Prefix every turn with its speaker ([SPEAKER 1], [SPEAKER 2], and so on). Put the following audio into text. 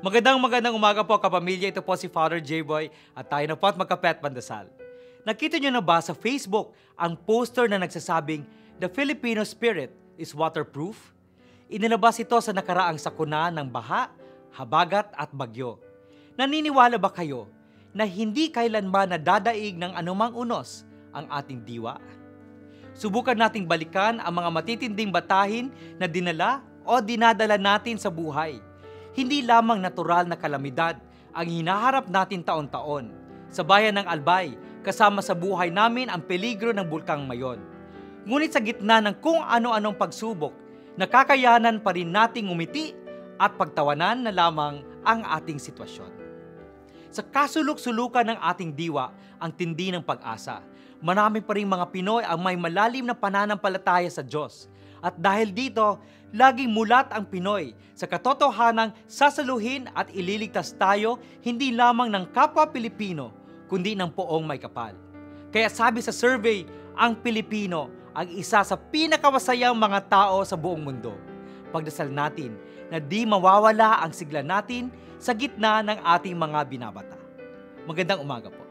[SPEAKER 1] Magandang umaga po kapamilya. Ito po si Father J-Boy at tayo na po at magkape at pandasal. Nakita nyo na ba sa Facebook ang poster na nagsasabing The Filipino Spirit is Waterproof? Inilabas ito sa nakaraang sakuna ng baha, habagat at bagyo. Naniniwala ba kayo na hindi kailanman nadadaig ng anumang unos ang ating diwa? Subukan nating balikan ang mga matitinding batahin na dinala o dinadala natin sa buhay. Hindi lamang natural na kalamidad ang hinaharap natin taon-taon. Sa bayan ng Albay, kasama sa buhay namin ang peligro ng Bulkang Mayon. Ngunit sa gitna ng kung ano-anong pagsubok, nakakayanan pa rin nating umiti at pagtawanan na lamang ang ating sitwasyon. Sa kasuluk-sulukan ng ating diwa ang tindi ng pag-asa. Marami pa rin mga Pinoy ang may malalim na pananampalataya sa Diyos. At dahil dito, laging mulat ang Pinoy sa katotohanang sasaluhin at ililigtas tayo hindi lamang ng kapwa Pilipino, kundi ng poong may kapal. Kaya sabi sa survey, ang Pilipino ang isa sa pinakawasayang mga tao sa buong mundo. Pagdasal natin na di mawawala ang sigla natin sa gitna ng ating mga binabata. Magandang umaga po.